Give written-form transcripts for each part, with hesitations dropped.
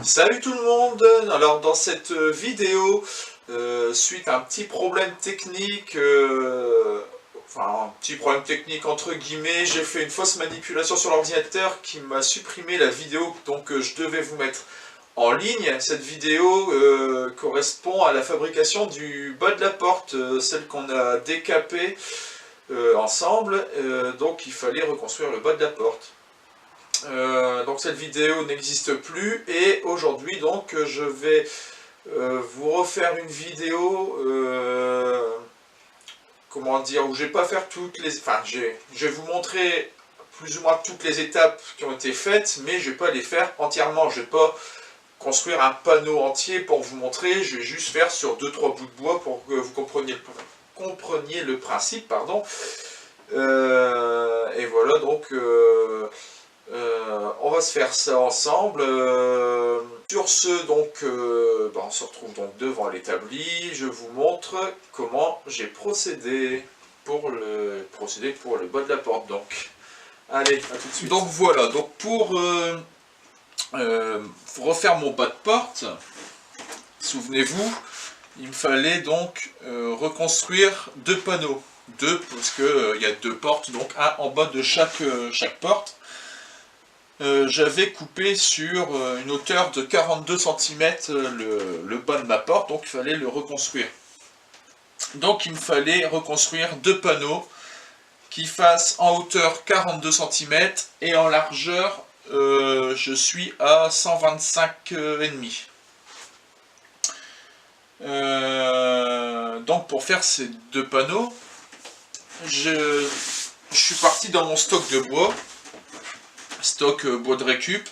Salut tout le monde. Alors dans cette vidéo, suite à un petit problème technique, enfin un petit problème technique entre guillemets, j'ai fait une fausse manipulation sur l'ordinateur qui m'a supprimé la vidéo donc je devais vous mettre en ligne. Cette vidéo correspond à la fabrication du bas de la porte, celle qu'on a décapée ensemble, donc il fallait reconstruire le bas de la porte. Donc cette vidéo n'existe plus et aujourd'hui donc je vais vous refaire une vidéo comment dire, où je vais pas faire toutes les, enfin je vais vous montrer plus ou moins toutes les étapes qui ont été faites, mais je vais pas les faire entièrement. Je vais pas construire un panneau entier pour vous montrer, je vais juste faire sur 2-3 bouts de bois pour que vous compreniez le principe, pardon. Et voilà, donc on va se faire ça ensemble. Sur ce, donc, on se retrouve donc devant l'établi. Je vous montre comment j'ai procédé pour le bas de la porte. Donc, allez, à tout de suite. Donc voilà. Donc pour refaire mon bas de porte, souvenez-vous, il me fallait donc reconstruire deux panneaux. Deux, parce que il y a deux portes, donc un en bas de chaque porte. J'avais coupé sur une hauteur de 42 cm le bas de ma porte, donc il fallait le reconstruire. Donc il me fallait reconstruire deux panneaux qui fassent en hauteur 42 cm et en largeur je suis à 125,5. Donc pour faire ces deux panneaux, je suis parti dans mon stock de bois. Stock bois de récup,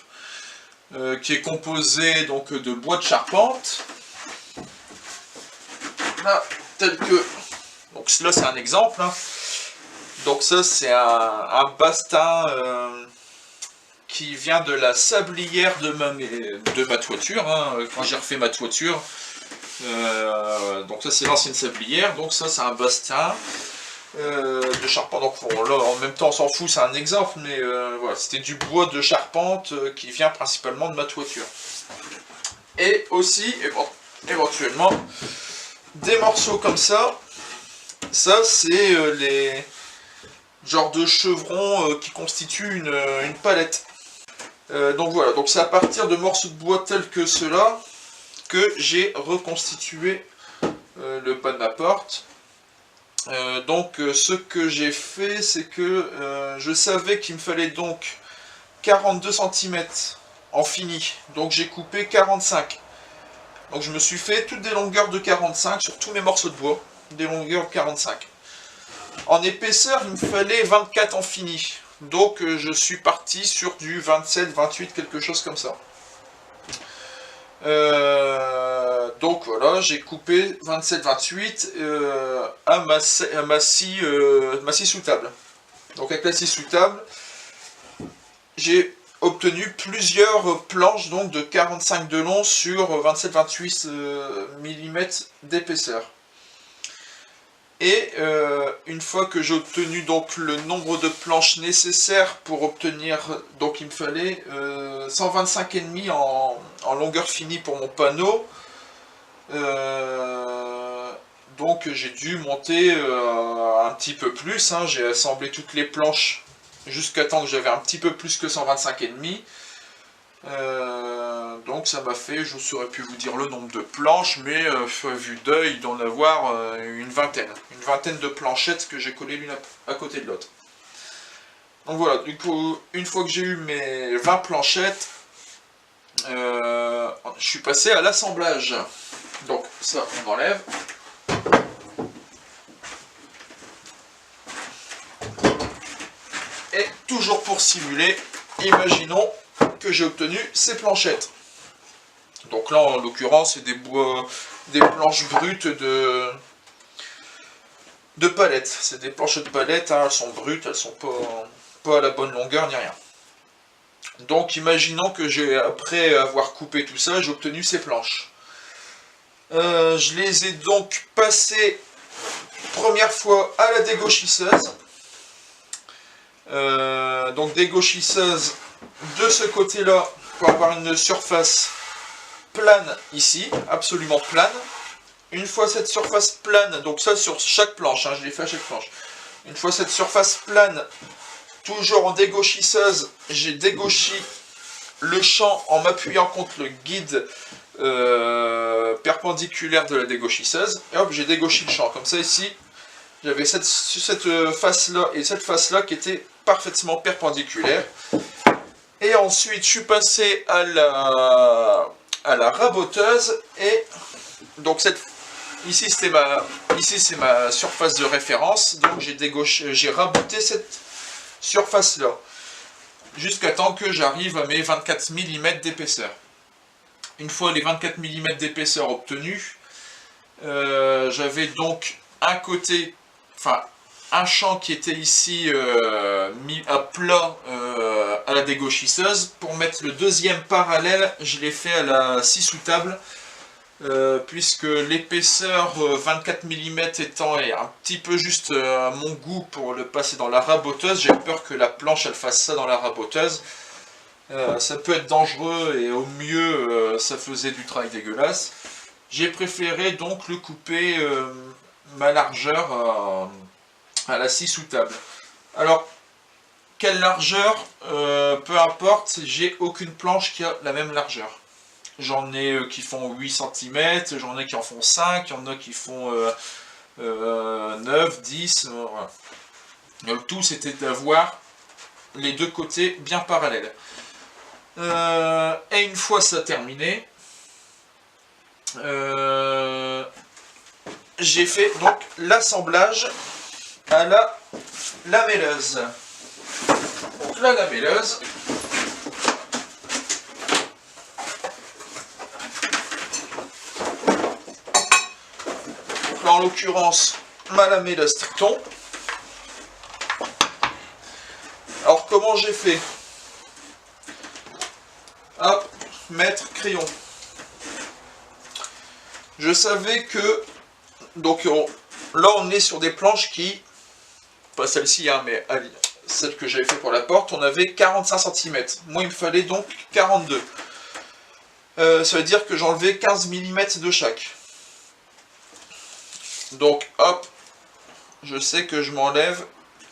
qui est composé donc de bois de charpente. Là, tel que, donc là c'est un exemple. Hein. Donc ça c'est un bastin qui vient de la sablière de ma toiture. Hein, quand j'ai refait ma toiture, donc ça c'est l'ancienne sablière. Donc ça c'est un bastin. De charpente, donc bon, là en même temps on s'en fout, c'est un exemple, mais voilà, c'était du bois de charpente qui vient principalement de ma toiture. Et aussi, éventuellement, des morceaux comme ça c'est les genres de chevrons qui constituent une palette. Donc voilà, donc c'est à partir de morceaux de bois tels que ceux-là que j'ai reconstitué le bas de ma porte. Donc ce que j'ai fait, c'est que je savais qu'il me fallait donc 42 cm en fini, donc j'ai coupé 45. Donc je me suis fait toutes des longueurs de 45 sur tous mes morceaux de bois, des longueurs de 45. En épaisseur, il me fallait 24 en fini, donc je suis parti sur du 27, 28, quelque chose comme ça. Donc voilà, j'ai coupé 27-28 à ma scie sous table. Donc avec la scie sous table, j'ai obtenu plusieurs planches donc de 45 de long sur 27-28 mm d'épaisseur. Et une fois que j'ai obtenu donc le nombre de planches nécessaires pour obtenir, donc il me fallait 125,5 en longueur finie pour mon panneau. Donc j'ai dû monter un petit peu plus, hein. J'ai assemblé toutes les planches jusqu'à temps que j'avais un petit peu plus que 125,5. Donc ça m'a fait, je saurais plus vous dire le nombre de planches, mais vue d'œil, il doit en avoir une vingtaine de planchettes que j'ai collées l'une à côté de l'autre. Donc voilà, du coup, une fois que j'ai eu mes 20 planchettes, je suis passé à l'assemblage. Donc ça, on enlève. Et toujours pour simuler, imaginons que j'ai obtenu ces planchettes. Donc là, en l'occurrence, c'est des planches brutes de palette. C'est des planches de palette, hein, elles sont brutes, elles sont pas à la bonne longueur ni rien. Donc imaginons que après avoir coupé tout ça, j'ai obtenu ces planches. Je les ai donc passées première fois à la dégauchisseuse. Donc dégauchisseuse de ce côté-là pour avoir une surface plane ici, absolument plane. Une fois cette surface plane, donc ça sur chaque planche, hein, je l'ai fait à chaque planche. Une fois cette surface plane, toujours en dégauchisseuse, j'ai dégauchi le champ en m'appuyant contre le guide perpendiculaire de la dégauchisseuse. Et hop, j'ai dégauchi le champ. Comme ça ici, j'avais cette face-là et cette face-là qui étaient parfaitement perpendiculaires. Et ensuite, je suis passé à la raboteuse. Et donc ici c'est ma surface de référence. Donc j'ai raboté cette surface-là. Jusqu'à temps que j'arrive à mes 24 mm d'épaisseur. Une fois les 24 mm d'épaisseur obtenus, j'avais donc un côté, enfin un champ qui était ici mis à plat à la dégauchisseuse. Pour mettre le deuxième parallèle, je l'ai fait à la scie sous table, puisque l'épaisseur 24 mm étant un petit peu juste à mon goût pour le passer dans la raboteuse, j'ai peur que la planche elle fasse ça dans la raboteuse. Ça peut être dangereux et au mieux ça faisait du travail dégueulasse. J'ai préféré donc le couper ma largeur à la scie sous table. Alors, quelle largeur, peu importe, j'ai aucune planche qui a la même largeur. J'en ai qui font 8 cm, j'en ai qui en font 5, il y en a qui font 9, 10. Voilà. Le tout, c'était d'avoir les deux côtés bien parallèles. Et une fois ça terminé, j'ai fait donc l'assemblage à la lamelleuse. Donc la lamelleuse, en l'occurrence ma lamelleuse Triton. Alors comment j'ai fait? Hop, mettre crayon. Je savais que, donc là on est sur des planches qui, pas celle-ci, hein, mais celle que j'avais fait pour la porte, on avait 45 cm. Moi il me fallait donc 42. Ça veut dire que j'enlevais 15 mm de chaque. Donc hop, je sais que je m'enlève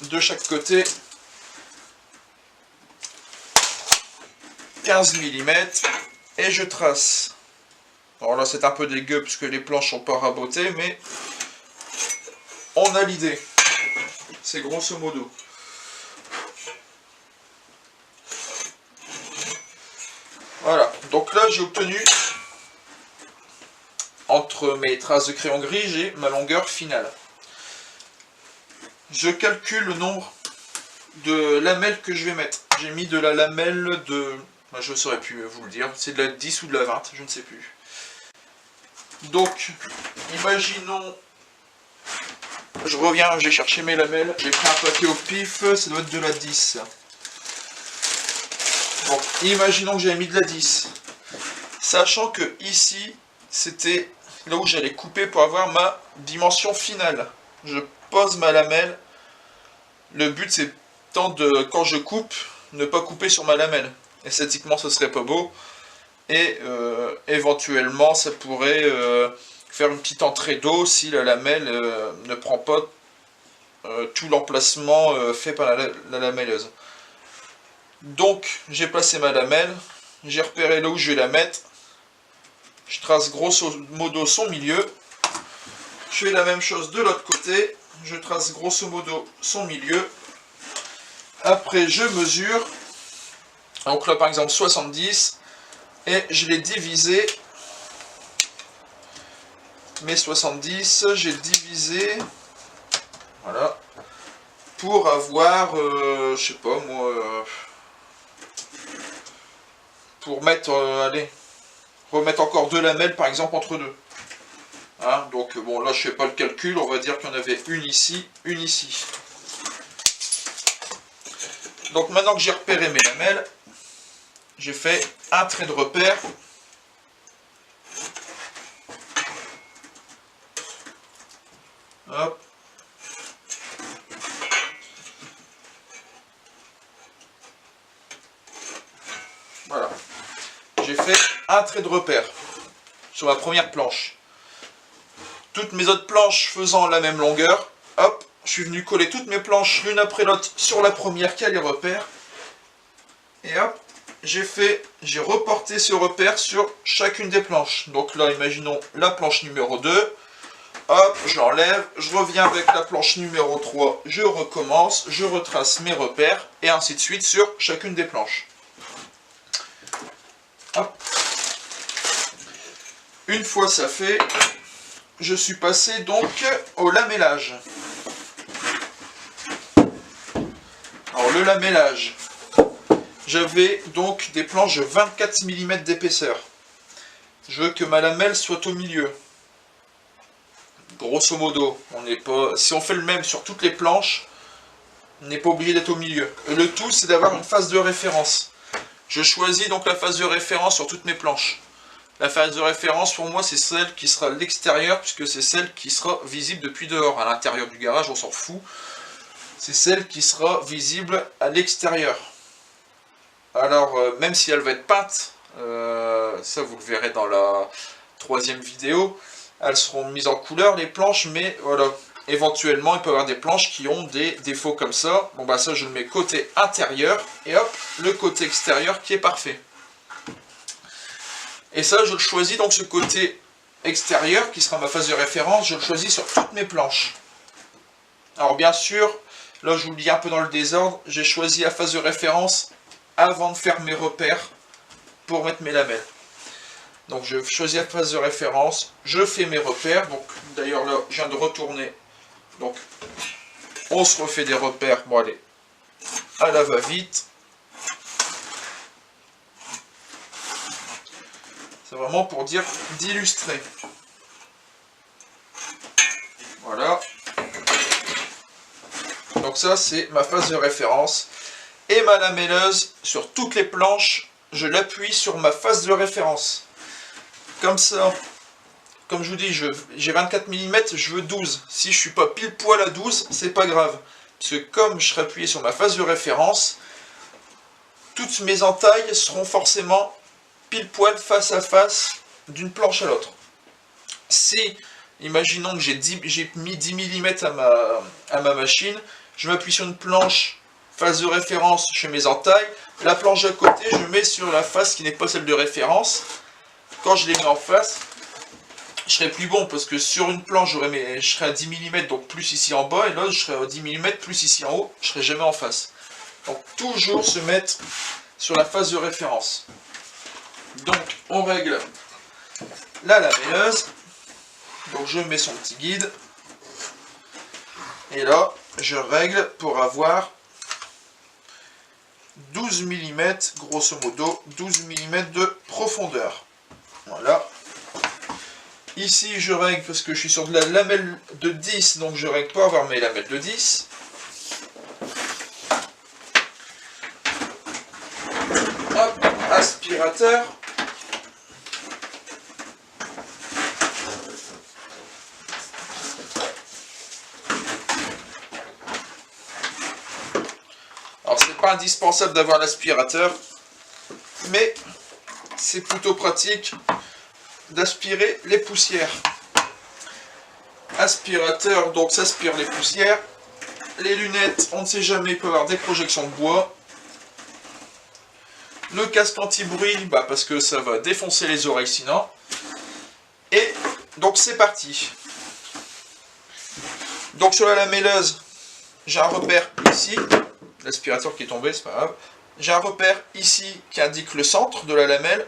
de chaque côté 15 mm et je trace. Alors là c'est un peu dégueu puisque les planches sont pas rabotées, mais on a l'idée. C'est grosso modo. Voilà, donc là j'ai obtenu, entre mes traces de crayon gris, j'ai ma longueur finale. Je calcule le nombre de lamelles que je vais mettre. J'ai mis de la lamelle de... je ne saurais plus vous le dire, c'est de la 10 ou de la 20, je ne sais plus. Donc, imaginons... Je reviens, j'ai cherché mes lamelles, j'ai pris un papier au pif, ça doit être de la 10. Donc, imaginons que j'avais mis de la 10. Sachant que ici, c'était là où j'allais couper pour avoir ma dimension finale. Je pose ma lamelle. Le but, c'est tant de, quand je coupe, ne pas couper sur ma lamelle. Esthétiquement, ce serait pas beau. Et éventuellement, ça pourrait faire une petite entrée d'eau si la lamelle ne prend pas tout l'emplacement fait par la lamelleuse. Donc, j'ai placé ma lamelle, j'ai repéré là où je vais la mettre. Je trace grosso modo son milieu. Je fais la même chose de l'autre côté. Je trace grosso modo son milieu. Après, je mesure. Donc là, par exemple, 70. Et je l'ai divisé. Mes 70, j'ai divisé. Voilà. Pour avoir, je sais pas moi... pour mettre, allez... remettre encore deux lamelles par exemple entre deux. Hein, donc bon là je fais pas le calcul, on va dire qu'il y en avait une ici, une ici. Donc maintenant que j'ai repéré mes lamelles, j'ai fait un trait de repère. Hop. Voilà. J'ai fait un trait de repère. sur ma première planche. Toutes mes autres planches faisant la même longueur, hop, je suis venu coller toutes mes planches l'une après l'autre sur la première qui a les repères. Et hop, j'ai reporté ce repère sur chacune des planches. Donc là, imaginons la planche numéro 2. Hop, je l'enlève, je reviens avec la planche numéro 3, je recommence, je retrace mes repères, et ainsi de suite sur chacune des planches. Hop. Une fois ça fait, je suis passé donc au lamellage. Alors le lamellage, j'avais donc des planches de 24 mm d'épaisseur. Je veux que ma lamelle soit au milieu. Grosso modo, si on fait le même sur toutes les planches, on n'est pas obligé d'être au milieu. Le tout, c'est d'avoir une phase de référence. Je choisis donc la phase de référence sur toutes mes planches. La phase de référence, pour moi, c'est celle qui sera à l'extérieur, puisque c'est celle qui sera visible depuis dehors. À l'intérieur du garage, on s'en fout. C'est celle qui sera visible à l'extérieur. Alors, même si elle va être peinte, ça vous le verrez dans la 3e vidéo, elles seront mises en couleur, les planches, mais voilà. Éventuellement, il peut y avoir des planches qui ont des défauts comme ça. Bon, bah ça, je le mets côté intérieur, et hop, le côté extérieur qui est parfait. Et ça, je le choisis, donc ce côté extérieur, qui sera ma phase de référence, je le choisis sur toutes mes planches. Alors bien sûr, là je vous le dis un peu dans le désordre, j'ai choisi la phase de référence avant de faire mes repères pour mettre mes lamelles. Donc je choisis la phase de référence, je fais mes repères, donc d'ailleurs là je viens de retourner, donc on se refait des repères, bon allez, à la va-vite. C'est vraiment pour dire d'illustrer. Voilà. Donc ça, c'est ma phase de référence. Et ma lamelleuse, sur toutes les planches, je l'appuie sur ma phase de référence. Comme ça, comme je vous dis, j'ai 24 mm, je veux 12. Si je suis pas pile poil à 12, c'est pas grave. Parce que comme je serai appuyé sur ma phase de référence, toutes mes entailles seront forcément pile poil face à face d'une planche à l'autre. Si, imaginons que j'ai mis 10 mm à ma machine, je m'appuie sur une planche phase de référence chez mes entailles, la planche à côté, je mets sur la face qui n'est pas celle de référence. Quand je les mets en face, je serai plus bon parce que sur une planche, je serai à 10 mm, donc plus ici en bas, et là je serai à 10 mm, plus ici en haut, je serai jamais en face. Donc toujours se mettre sur la phase de référence. Donc on règle la lamelleuse, donc je mets son petit guide, et là je règle pour avoir 12 mm, grosso modo 12 mm de profondeur. Voilà. Ici je règle parce que je suis sur de la lamelle de 10, donc je règle pour avoir mes lamelles de 10. Hop, aspirateur. Alors c'est pas indispensable d'avoir l'aspirateur, mais c'est plutôt pratique d'aspirer les poussières. Aspirateur, donc ça aspire les poussières. Les lunettes, on ne sait jamais, il peut y avoir des projections de bois. Le casque anti-bruit, parce que ça va défoncer les oreilles sinon. Et donc c'est parti. Donc sur la lamelleuse, j'ai un repère ici. L'aspirateur qui est tombé, c'est pas grave. J'ai un repère ici qui indique le centre de la lamelle.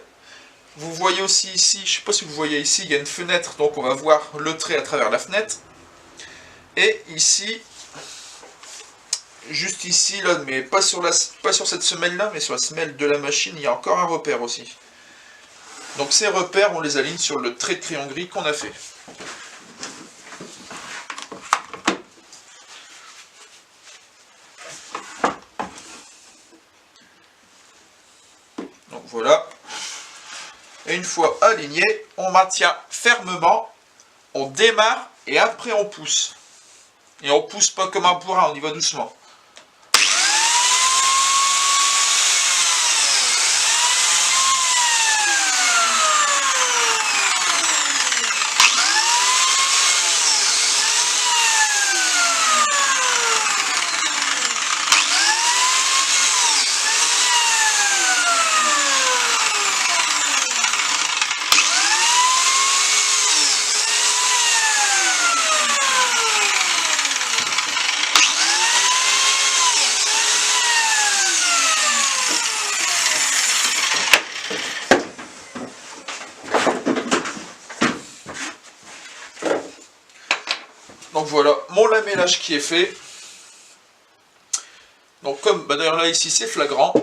Vous voyez aussi ici, je ne sais pas si vous voyez ici, il y a une fenêtre, donc on va voir le trait à travers la fenêtre. Et ici, juste ici, là, mais pas sur cette semelle-là, mais sur la semelle de la machine, il y a encore un repère aussi. Donc ces repères, on les aligne sur le trait de crayon gris qu'on a fait. Donc voilà. Et une fois aligné, on maintient fermement, on démarre et après on pousse. Et on pousse pas comme un bourrin, on y va doucement. lamellage qui est fait. Donc comme d'ailleurs là ici c'est flagrant,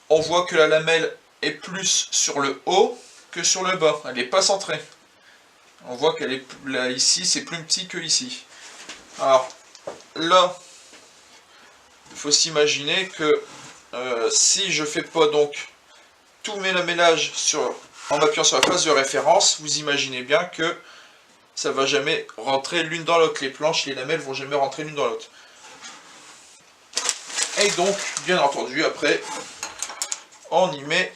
on voit que la lamelle est plus sur le haut que sur le bas, elle n'est pas centrée. On voit qu'elle est là ici, c'est plus petit que ici. Alors là, il faut s'imaginer que si je fais pas donc tous mes lamellages en appuyant sur la face de référence, vous imaginez bien que ça va jamais rentrer l'une dans l'autre. Les planches, les lamelles vont jamais rentrer l'une dans l'autre. Et donc, bien entendu, après, on y met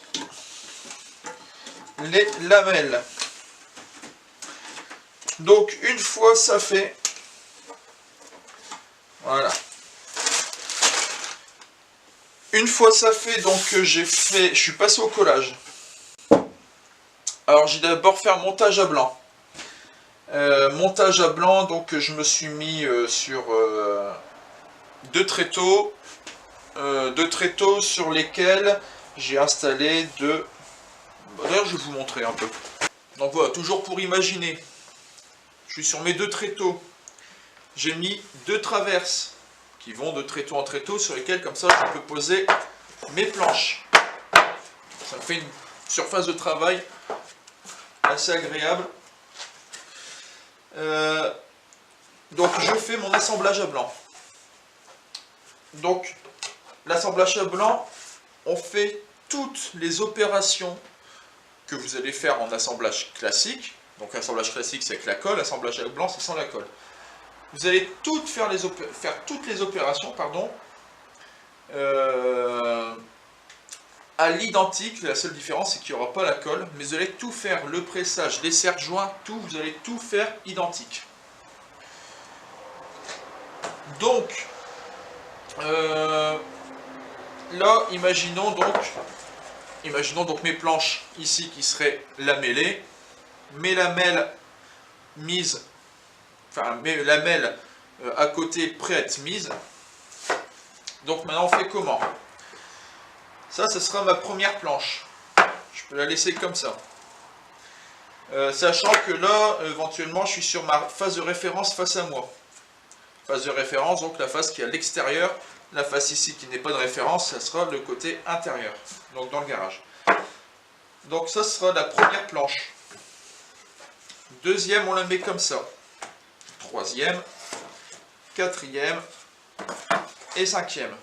les lamelles. Donc, une fois ça fait, voilà. Une fois ça fait, donc je suis passé au collage. Alors, j'ai d'abord fait un montage à blanc. Montage à blanc, donc je me suis mis sur deux tréteaux sur lesquels j'ai installé deux... D'ailleurs, je vais vous montrer un peu. Donc voilà, toujours pour imaginer. Je suis sur mes deux tréteaux. J'ai mis deux traverses qui vont de tréteau en tréteau sur lesquels, comme ça, je peux poser mes planches. Ça me fait une surface de travail assez agréable. Donc je fais mon assemblage à blanc. Donc l'assemblage à blanc, on fait toutes les opérations que vous allez faire en assemblage classique. Donc assemblage classique c'est avec la colle, assemblage à blanc c'est sans la colle. Vous allez faire toutes les opérations, pardon, à l'identique. La seule différence c'est qu'il n'y aura pas la colle, mais vous allez tout faire, le pressage, les serre-joints, tout, vous allez tout faire identique. Donc là, imaginons donc mes planches ici qui seraient lamellées, mes lamelles mises, enfin mes lamelles à côté prêtes à être mises. Donc maintenant on fait comment? Ça, ce sera ma première planche. Je peux la laisser comme ça. Sachant que là, éventuellement, je suis sur ma face de référence face à moi. Face de référence, donc la face qui est à l'extérieur. La face ici qui n'est pas de référence, ça sera le côté intérieur, donc dans le garage. Donc ça sera la première planche. Deuxième, on la met comme ça. Troisième, quatrième et cinquième.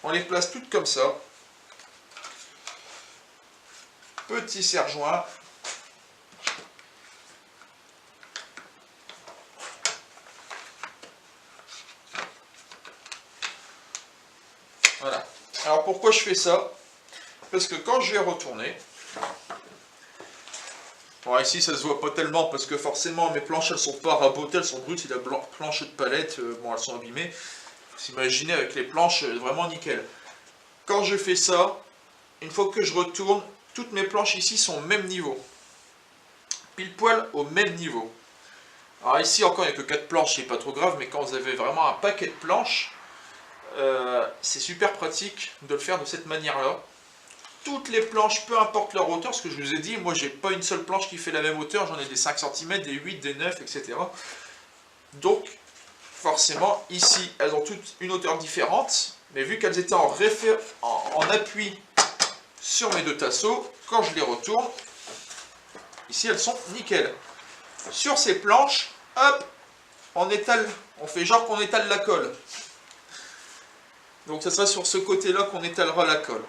On les place toutes comme ça. Petit serre-joint. Voilà. Alors pourquoi je fais ça? Parce que quand je vais retourner, bon ici ça se voit pas tellement parce que forcément mes planches elles sont pas rabotées, elles sont brutes, c'est la planche de palette, bon elles sont abîmées. Vous imaginez avec les planches vraiment nickel. Quand je fais ça, une fois que je retourne, toutes mes planches ici sont au même niveau. Pile poil au même niveau. Alors ici encore il n'y a que 4 planches, c'est pas trop grave, mais quand vous avez vraiment un paquet de planches, c'est super pratique de le faire de cette manière-là. Toutes les planches, peu importe leur hauteur, ce que je vous ai dit, moi j'ai pas une seule planche qui fait la même hauteur, j'en ai des 5 cm, des 8, des 9, etc. Donc, forcément, ici, elles ont toutes une hauteur différente, mais vu qu'elles étaient en appui sur mes deux tasseaux, quand je les retourne, ici elles sont nickel. Sur ces planches, hop, on fait genre qu'on étale la colle. Donc ça sera sur ce côté-là qu'on étalera la colle.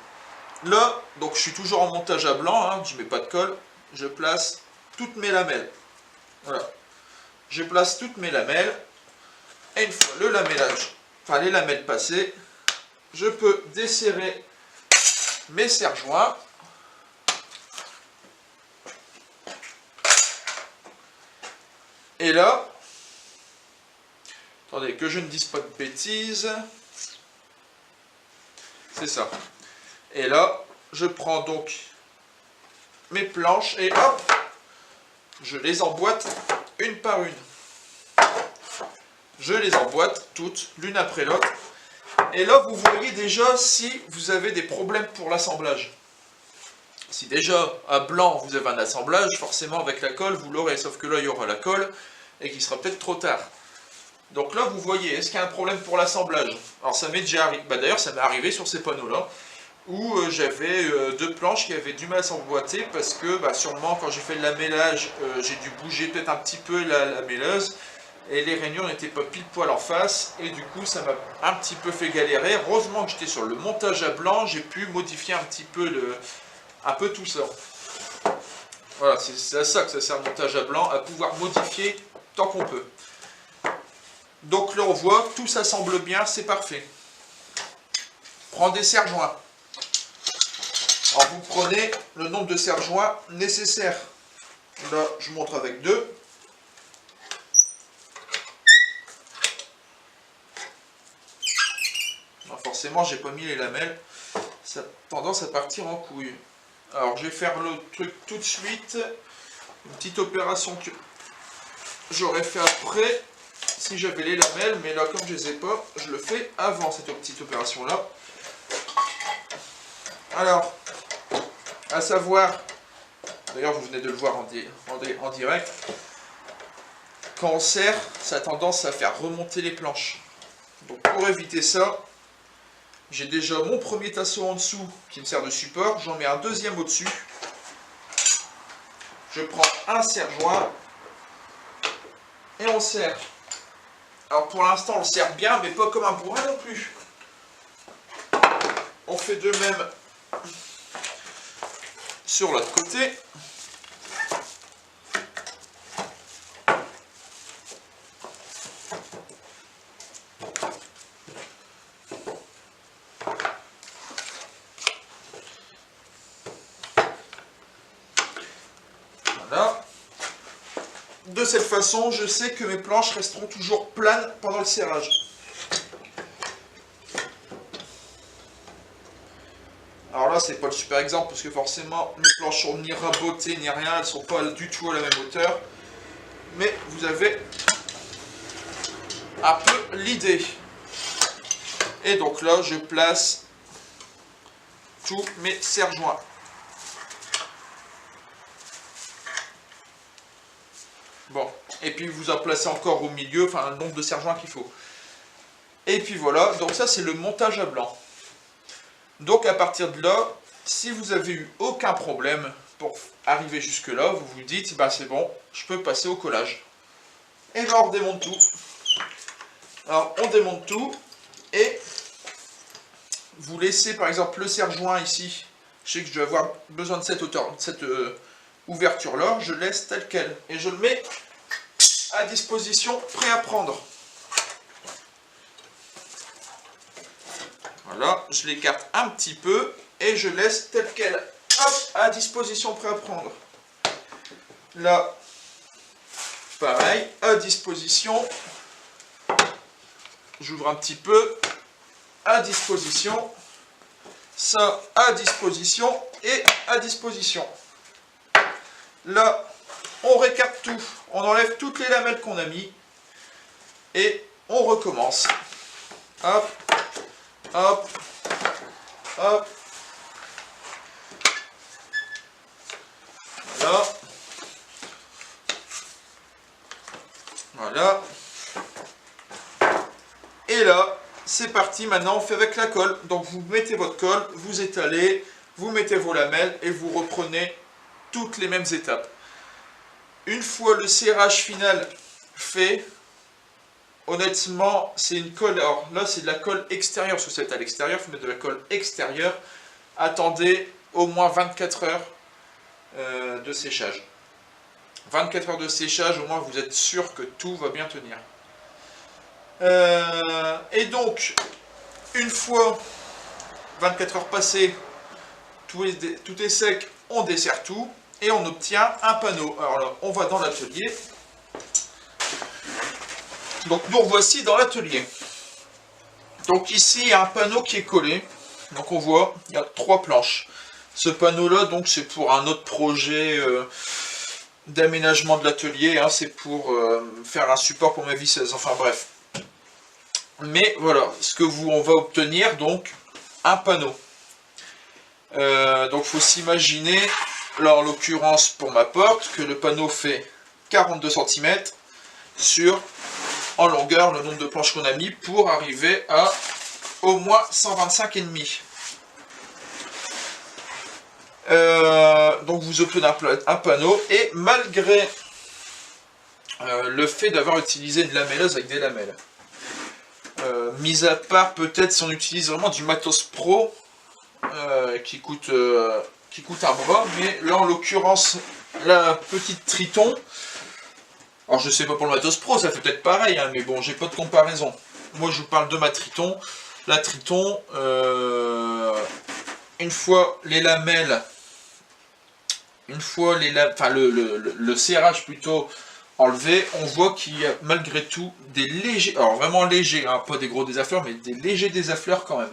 Là, donc je suis toujours en montage à blanc, hein, je ne mets pas de colle, je place toutes mes lamelles. Voilà. Je place toutes mes lamelles, et une fois le lamellage, enfin les lamelles passées, je peux desserrer mes serre-joints. Et là, attendez que je ne dise pas de bêtises. C'est ça. Et là, je prends donc mes planches et hop, je les emboîte une par une. Je les emboîte toutes, l'une après l'autre. Et là, vous voyez déjà si vous avez des problèmes pour l'assemblage. Si déjà, à blanc, vous avez un assemblage, forcément avec la colle, vous l'aurez. Sauf que là, il y aura la colle. et qu'il sera peut-être trop tard. Donc là, vous voyez, est-ce qu'il y a un problème pour l'assemblage? Alors ça m'est déjà arrivé, d'ailleurs ça m'est arrivé sur ces panneaux-là, où j'avais deux planches qui avaient du mal à s'emboîter, parce que sûrement quand j'ai fait le lamellage, j'ai dû bouger peut-être un petit peu la mêleuse, et les rainures n'étaient pas pile poil en face, et du coup ça m'a un petit peu fait galérer. Heureusement que j'étais sur le montage à blanc, j'ai pu modifier un petit peu tout ça. Voilà, c'est à ça que ça sert le montage à blanc, à pouvoir modifier tant qu'on peut. Donc là on voit, tout s'assemble bien, c'est parfait. Prends des serre-joints. Alors vous prenez le nombre de serre-joints nécessaires. Là je montre avec 2. Forcément j'ai pas mis les lamelles, ça a tendance à partir en couille. Alors je vais faire le truc tout de suite, une petite opération que j'aurais fait après si j'avais les lamelles, mais là comme je les ai pas, je le fais avant cette petite opération là. Alors, à savoir, d'ailleurs vous venez de le voir en direct, quand on serre, ça a tendance à faire remonter les planches. Donc pour éviter ça, j'ai déjà mon premier tasseau en dessous qui me sert de support, j'en mets un deuxième au-dessus. Je prends un serre-joint et on serre. Alors pour l'instant on le serre bien, mais pas comme un bourrin non plus. On fait de même sur l'autre côté. Voilà. De cette façon, je sais que mes planches resteront toujours planes pendant le serrage. Alors là, c'est pas le super exemple parce que forcément, mes planches sont ni rabotées ni rien, elles sont pas du tout à la même hauteur. Mais vous avez un peu l'idée. Et donc là, je place tous mes serre-joints. Bon, et puis vous en placez encore au milieu, enfin le nombre de serre-joints qu'il faut. Et puis voilà, donc ça c'est le montage à blanc. Donc à partir de là, si vous avez eu aucun problème pour arriver jusque là, vous vous dites, bah c'est bon, je peux passer au collage. Et là on redémonte tout. Alors on démonte tout, et vous laissez par exemple le serre-joint ici, je sais que je vais avoir besoin de cette hauteur, de cette ouverture là, je laisse tel quel, et je le mets à disposition, prêt à prendre. Voilà, je l'écarte un petit peu et je laisse tel quel, hop, à disposition, prêt à prendre. Là, pareil, à disposition, j'ouvre un petit peu, à disposition, ça à disposition et à disposition. Là, on récarte tout, on enlève toutes les lamelles qu'on a mis et on recommence. Hop, hop, hop. Voilà. Voilà. Et là, c'est parti, maintenant on fait avec la colle. Donc vous mettez votre colle, vous étalez, vous mettez vos lamelles et vous reprenez toutes les mêmes étapes. Une fois le serrage final fait, honnêtement, c'est une colle, alors là c'est de la colle extérieure, parce que c'est à l'extérieur, il faut mettre de la colle extérieure. Attendez au moins 24 heures de séchage. 24 heures de séchage, au moins vous êtes sûr que tout va bien tenir. Et donc, une fois 24 heures passées, tout est sec, on desserre tout et on obtient un panneau. Alors là, on va dans l'atelier. Donc nous revoici dans l'atelier. Donc ici, il y a un panneau qui est collé. Donc on voit, il y a 3 planches. Ce panneau-là, donc c'est pour un autre projet d'aménagement de l'atelier. Hein, c'est pour faire un support pour ma visseuse. Enfin bref. Mais voilà, ce que on va obtenir, donc, un panneau. Donc il faut s'imaginer, là en l'occurrence pour ma porte, que le panneau fait 42 cm en longueur, le nombre de planches qu'on a mis pour arriver à au moins 125,5. Donc vous obtenez un panneau, et malgré le fait d'avoir utilisé une lamelleuse avec des lamelles, mis à part peut-être si on utilise vraiment du matos pro qui coûte un bras, mais là en l'occurrence la petite Triton, alors je sais pas pour le matos pro, ça fait peut-être pareil, hein, mais bon, j'ai pas de comparaison. Moi je vous parle de ma Triton. La Triton, une fois les lamelles, enfin le serrage plutôt enlevé, on voit qu'il y a malgré tout des légers, alors vraiment légers, hein, pas des gros désaffleurs, mais des légers désaffleurs quand même.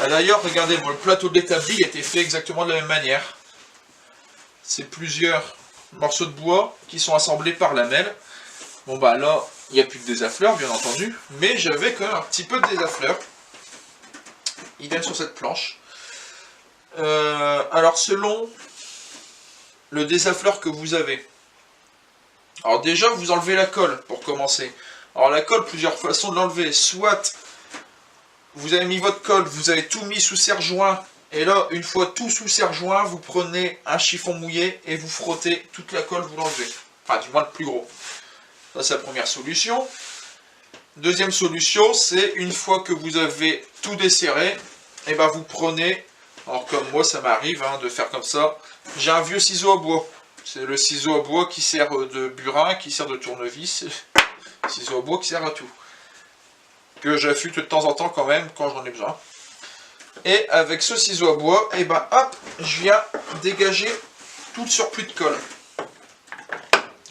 D'ailleurs, regardez, bon, le plateau de l'établi a été fait exactement de la même manière. C'est plusieurs morceaux de bois qui sont assemblés par lamelles. Bon bah là, il n'y a plus de désaffleurs, bien entendu, mais j'avais quand même un petit peu de désaffleurs. Idem sur cette planche. Alors selon le désaffleur que vous avez, alors déjà vous enlevez la colle pour commencer. Alors la colle, plusieurs façons de l'enlever. Soit vous avez mis votre colle, vous avez tout mis sous serre-joint, et là une fois tout sous serre-joint, vous prenez un chiffon mouillé et vous frottez toute la colle, vous l'enlevez. Enfin du moins le plus gros. Ça c'est la première solution. Deuxième solution, c'est une fois que vous avez tout desserré, et ben vous prenez, alors comme moi ça m'arrive hein, de faire comme ça, j'ai un vieux ciseau à bois. C'est le ciseau à bois qui sert de burin, qui sert de tournevis, ciseau à bois qui sert à tout. Que j'affûte de temps en temps quand même, quand j'en ai besoin. Et avec ce ciseau à bois, et ben hop, je viens dégager tout le surplus de colle.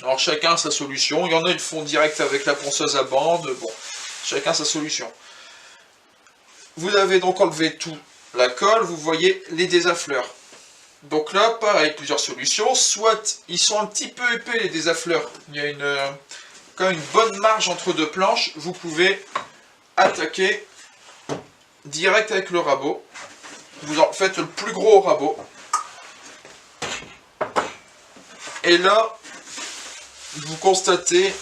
Alors chacun sa solution, il y en a ils le font direct avec la ponceuse à bande, bon, chacun sa solution. Vous avez donc enlevé tout la colle, vous voyez les désaffleurs. Donc là, pareil, plusieurs solutions, soit ils sont un petit peu épais les désaffleurs, il y a quand même une bonne marge entre deux planches, vous pouvez attaquer direct avec le rabot. Vous en faites le plus gros au rabot. Et là, vous constatez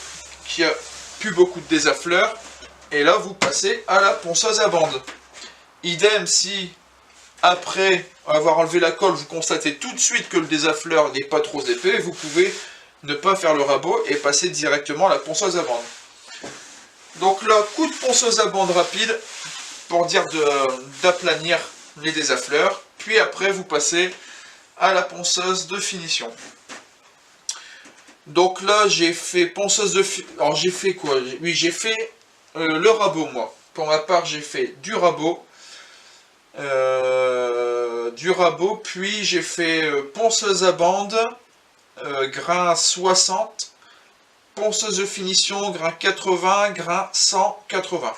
qu'il n'y a plus beaucoup de désaffleurs. Et là, vous passez à la ponceuse à bande. Idem si, après avoir enlevé la colle, vous constatez tout de suite que le désaffleur n'est pas trop épais, vous pouvez ne pas faire le rabot et passer directement à la ponceuse à bande. Donc là, coup de ponceuse à bande rapide pour dire d'aplanir les désaffleurs. Puis après, vous passez à la ponceuse de finition. Donc là, j'ai fait ponceuse de finition. Alors j'ai fait quoi? Oui, j'ai fait le rabot, moi. Pour ma part, j'ai fait du rabot. Puis j'ai fait ponceuse à bande, grain 60. Ponceuse de finition, grain 80, grain 180.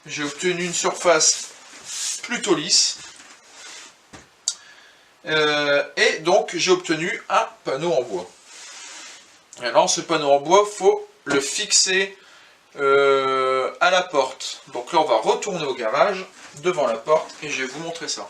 J'ai obtenu une surface plutôt lisse. Et donc j'ai obtenu un panneau en bois. Alors ce panneau en bois, il faut le fixer à la porte. Donc là on va retourner au garage, devant la porte, et je vais vous montrer ça.